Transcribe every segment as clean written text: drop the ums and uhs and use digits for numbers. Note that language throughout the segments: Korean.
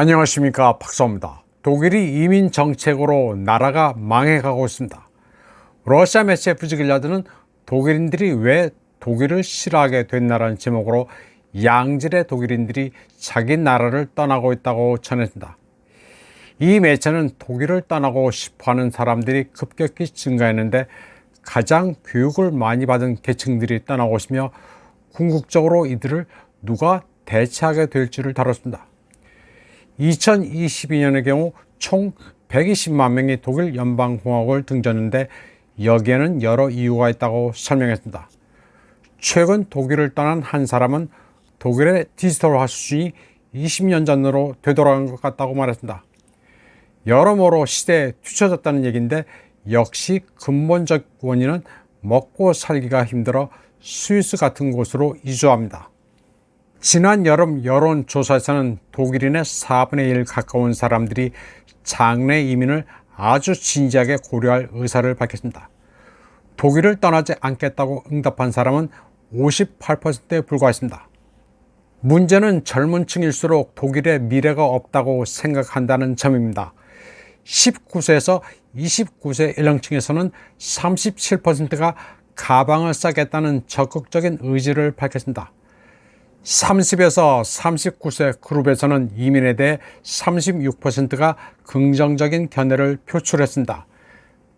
안녕하십니까, 박사입니다. 독일이 이민 정책으로 나라가 망해가고 있습니다. 러시아 매체 부지길라드는 독일인들이 왜 독일을 싫어하게 됐나라는 제목으로 양질의 독일인들이 자기 나라를 떠나고 있다고 전했습니다. 이 매체는 독일을 떠나고 싶어하는 사람들이 급격히 증가했는데 가장 교육을 많이 받은 계층들이 떠나고 있으며 궁극적으로 이들을 누가 대체하게 될지를 다뤘습니다. 2022년의 경우 총 120만 명이 독일 연방공화국을 등졌는데 여기에는 여러 이유가 있다고 설명했습니다. 최근 독일을 떠난 한 사람은 독일의 디지털화 수준이 20년 전으로 되돌아간 것 같다고 말했습니다. 여러모로 시대에 뒤처졌다는 얘기인데 역시 근본적 원인은 먹고 살기가 힘들어 스위스 같은 곳으로 이주합니다. 지난 여름 여론조사에서는 독일인의 4분의 1 가까운 사람들이 장래 이민을 아주 진지하게 고려할 의사를 밝혔습니다. 독일을 떠나지 않겠다고 응답한 사람은 58%에 불과했습니다. 문제는 젊은 층일수록 독일의 미래가 없다고 생각한다는 점입니다. 19세에서 29세 연령층에서는 37%가 가방을 싸겠다는 적극적인 의지를 밝혔습니다. 30에서 39세 그룹에서는 이민에 대해 36%가 긍정적인 견해를 표출했습니다.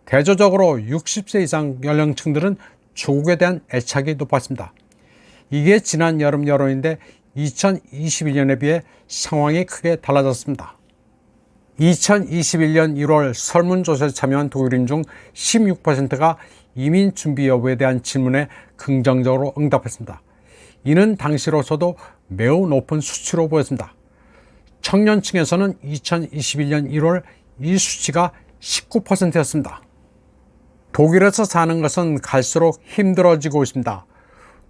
대조적으로 60세 이상 연령층들은 조국에 대한 애착이 높았습니다. 이게 지난 여름 여론인데 2021년에 비해 상황이 크게 달라졌습니다. 2021년 1월 설문조사에 참여한 독일인 중 16%가 이민 준비 여부에 대한 질문에 긍정적으로 응답했습니다. 이는 당시로서도 매우 높은 수치로 보였습니다. 청년층에서는 2021년 1월 이 수치가 19%였습니다. 독일에서 사는 것은 갈수록 힘들어지고 있습니다.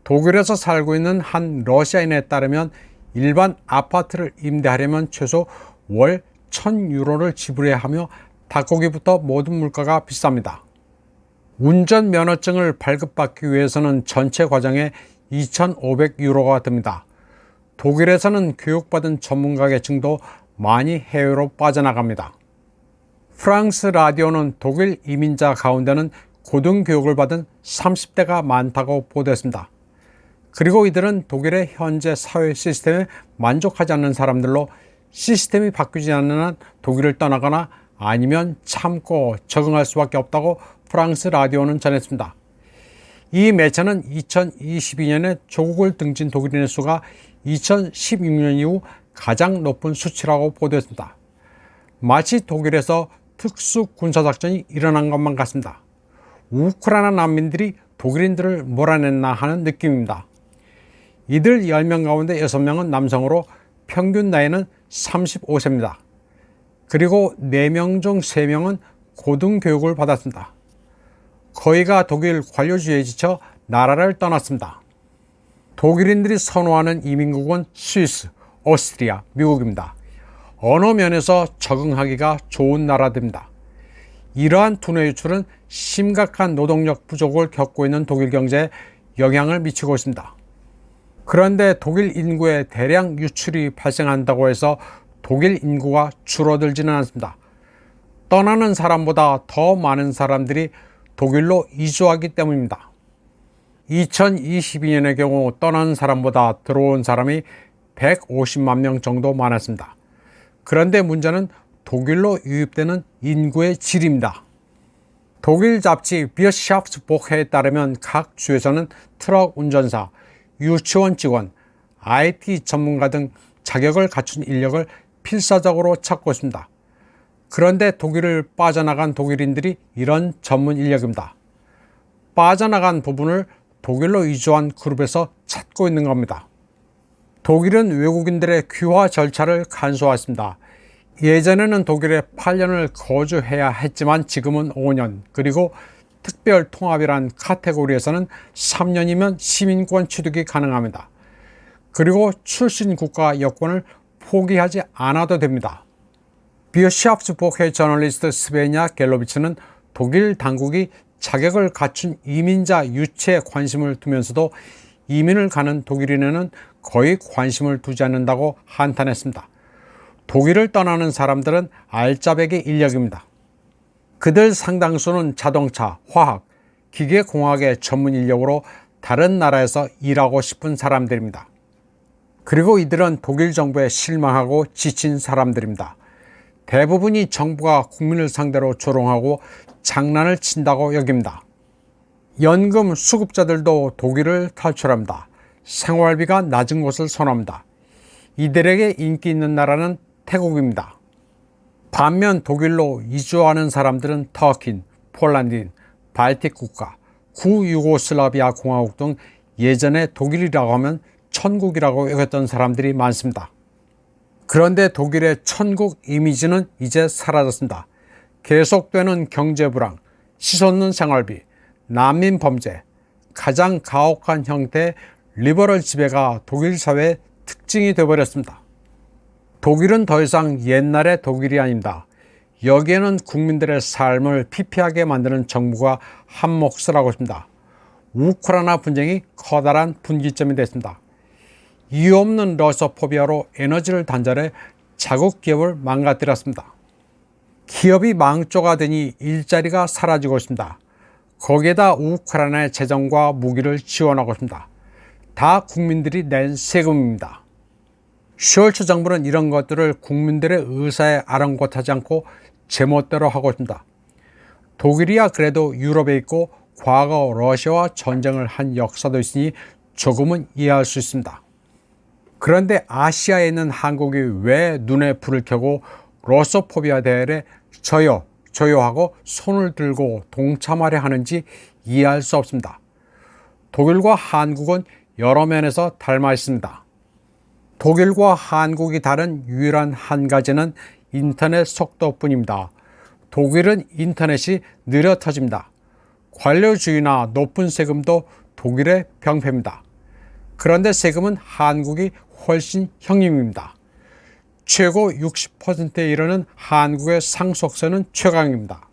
독일에서 살고 있는 한 러시아인에 따르면 일반 아파트를 임대하려면 최소 월 1,000유로를 지불해야 하며 닭고기부터 모든 물가가 비쌉니다. 운전면허증을 발급받기 위해서는 전체 과정에 2,500유로가 듭니다. 독일에서는 교육받은 전문가 계층도 많이 해외로 빠져나갑니다. 프랑스 라디오는 독일 이민자 가운데는 고등교육을 받은 30대가 많다고 보도했습니다. 그리고 이들은 독일의 현재 사회 시스템에 만족하지 않는 사람들로 시스템이 바뀌지 않는 한 독일을 떠나거나 아니면 참고 적응할 수밖에 없다고 프랑스 라디오는 전했습니다. 이 매체는 2022년에 조국을 등진 독일인의 수가 2016년 이후 가장 높은 수치라고 보도했습니다. 마치 독일에서 특수 군사작전이 일어난 것만 같습니다. 우크라이나 난민들이 독일인들을 몰아냈나 하는 느낌입니다. 이들 10명 가운데 6명은 남성으로 평균 나이는 35세입니다. 그리고 4명 중 3명은 고등교육을 받았습니다. 거의가 독일 관료주의에 지쳐 나라를 떠났습니다. 독일인들이 선호하는 이민국은 스위스, 오스트리아, 미국입니다. 언어 면에서 적응하기가 좋은 나라들입니다. 이러한 두뇌 유출은 심각한 노동력 부족을 겪고 있는 독일 경제에 영향을 미치고 있습니다. 그런데 독일 인구의 대량 유출이 발생한다고 해서 독일 인구가 줄어들지는 않습니다. 떠나는 사람보다 더 많은 사람들이 독일로 이주하기 때문입니다. 2022년의 경우 떠난 사람보다 들어온 사람이 150만 명 정도 많았습니다. 그런데 문제는 독일로 유입되는 인구의 질입니다. 독일 잡지 비어샤프트보크에 따르면 각 주에서는 트럭 운전사, 유치원 직원, IT 전문가 등 자격을 갖춘 인력을 필사적으로 찾고 있습니다. 그런데 독일을 빠져나간 독일인들이 이런 전문 인력입니다. 빠져나간 부분을 독일로 이주한 그룹에서 찾고 있는 겁니다. 독일은 외국인들의 귀화 절차를 간소화했습니다. 예전에는 독일에 8년을 거주해야 했지만 지금은 5년, 그리고 특별 통합이란 카테고리에서는 3년이면 시민권 취득이 가능합니다. 그리고 출신 국가 여권을 포기하지 않아도 됩니다. 비어샤프트보크의 저널리스트 스베냐 갤로비츠는 독일 당국이 자격을 갖춘 이민자 유치에 관심을 두면서도 이민을 가는 독일인에는 거의 관심을 두지 않는다고 한탄했습니다. 독일을 떠나는 사람들은 알짜배기 인력입니다. 그들 상당수는 자동차, 화학, 기계공학의 전문 인력으로 다른 나라에서 일하고 싶은 사람들입니다. 그리고 이들은 독일 정부에 실망하고 지친 사람들입니다. 대부분이 정부가 국민을 상대로 조롱하고 장난을 친다고 여깁니다. 연금 수급자들도 독일을 탈출합니다. 생활비가 낮은 곳을 선호합니다. 이들에게 인기 있는 나라는 태국입니다. 반면 독일로 이주하는 사람들은 터키, 폴란드, 발틱 국가, 구유고슬라비아 공화국 등 예전에 독일이라고 하면 천국이라고 여겼던 사람들이 많습니다. 그런데 독일의 천국 이미지는 이제 사라졌습니다. 계속되는 경제 불황, 치솟는 생활비, 난민 범죄, 가장 가혹한 형태의 리버럴 지배가 독일 사회의 특징이 되어버렸습니다. 독일은 더 이상 옛날의 독일이 아닙니다. 여기에는 국민들의 삶을 피폐하게 만드는 정부가 한 몫을 하고 있습니다. 우크라이나 분쟁이 커다란 분기점이 됐습니다. 이유 없는 러시아포비아로 에너지를 단절해 자국 기업을 망가뜨렸습니다. 기업이 망조가 되니 일자리가 사라지고 있습니다. 거기에다 우크라이나의 재정과 무기를 지원하고 있습니다. 다 국민들이 낸 세금입니다. 숄츠 정부는 이런 것들을 국민들의 의사에 아랑곳하지 않고 제멋대로 하고 있습니다. 독일이야 그래도 유럽에 있고 과거 러시아와 전쟁을 한 역사도 있으니 조금은 이해할 수 있습니다. 그런데 아시아에 있는 한국이 왜 눈에 불을 켜고 러시아포비아 대회에 저요 하고 손을 들고 동참하려 하는지 이해할 수 없습니다. 독일과 한국은 여러 면에서 닮아 있습니다. 독일과 한국이 다른 유일한 한 가지는 인터넷 속도뿐입니다. 독일은 인터넷이 느려 터집니다. 관료주의나 높은 세금도 독일의 병폐입니다. 그런데 세금은 한국이 훨씬 형님입니다. 최고 60%에 이르는 한국의 상속세는 최강입니다.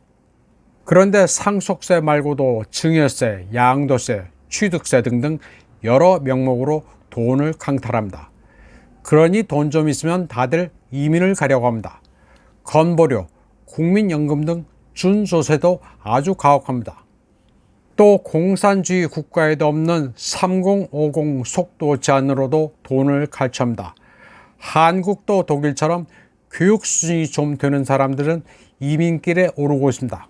그런데 상속세 말고도 증여세, 양도세, 취득세 등등 여러 명목으로 돈을 강탈합니다. 그러니 돈 좀 있으면 다들 이민을 가려고 합니다. 건보료, 국민연금 등 준소세도 아주 가혹합니다. 또 공산주의 국가에도 없는 3050 속도 제한으로도 돈을 갈취합니다. 한국도 독일처럼 교육 수준이 좀 되는 사람들은 이민길에 오르고 있습니다.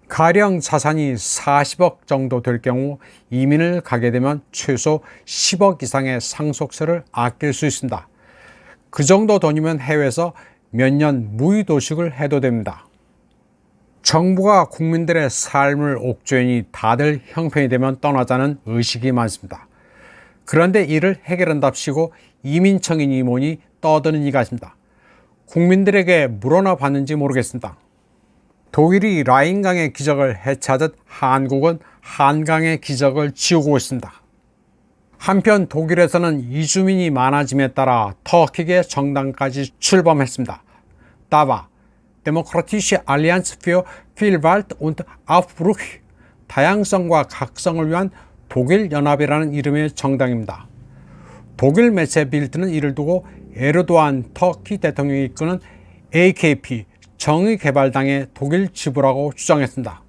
가령 자산이 40억 정도 될 경우 이민을 가게 되면 최소 10억 이상의 상속세를 아낄 수 있습니다. 그 정도 돈이면 해외에서 몇 년 무위도식을 해도 됩니다. 정부가 국민들의 삶을 옥죄니 다들 형편이 되면 떠나자는 의식이 많습니다. 그런데 이를 해결한답시고 이민청이니 뭐니 떠드는 이가 있습니다. 국민들에게 물어나 봤는지 모르겠습니다. 독일이 라인강의 기적을 해체하듯 한국은 한강의 기적을 지우고 있습니다. 한편 독일에서는 이주민이 많아짐에 따라 터키계 정당까지 출범했습니다. 다바, Demokratische Allianz für Vielfalt und Aufbruch, 다양성과 각성을 위한 독일 연합이라는 이름의 정당입니다. 독일 매체 빌드는 이를 두고 에르도안 터키 대통령이 이끄는 AKP, 정의개발당의 독일 지부라고 주장했습니다.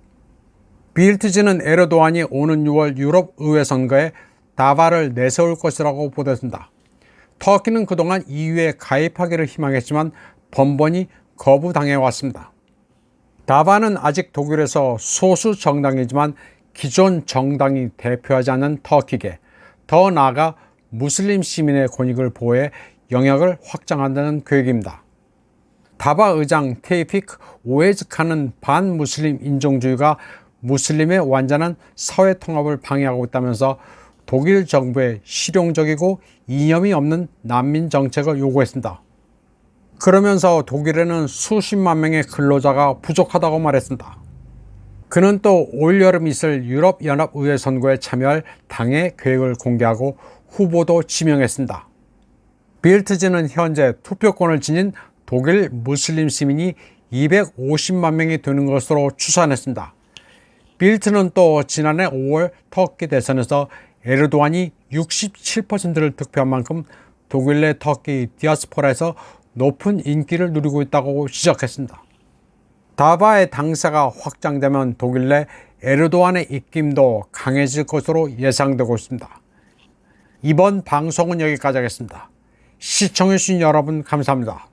빌트지는 에르도안이 오는 6월 유럽 의회 선거에 다바를 내세울 것이라고 보도했습니다. 터키는 그동안 EU에 가입하기를 희망했지만 번번이 거부당해왔습니다. 다바는 아직 독일에서 소수 정당이지만 기존 정당이 대표하지 않는 터키계, 더 나아가 무슬림 시민의 권익을 보호해 영역을 확장한다는 계획입니다. 다바 의장 테이픽 오에즈칸은 반무슬림 인종주의가 무슬림의 완전한 사회 통합을 방해하고 있다면서 독일 정부의 실용적이고 이념이 없는 난민 정책을 요구했습니다. 그러면서 독일에는 수십만 명의 근로자가 부족하다고 말했습니다. 그는 또 올여름 있을 유럽연합의회 선거에 참여할 당의 계획을 공개하고 후보도 지명했습니다. 빌트지는 현재 투표권을 지닌 독일 무슬림 시민이 250만 명이 되는 것으로 추산했습니다. 빌트는 또 지난해 5월 터키 대선에서 에르도안이 67%를 득표한 만큼 독일 내 터키 디아스포라에서 높은 인기를 누리고 있다고 지적했습니다. 다바의 당사가 확장되면 독일 내 에르도안의 입김도 강해질 것으로 예상되고 있습니다. 이번 방송은 여기까지 하겠습니다. 시청해주신 여러분 감사합니다.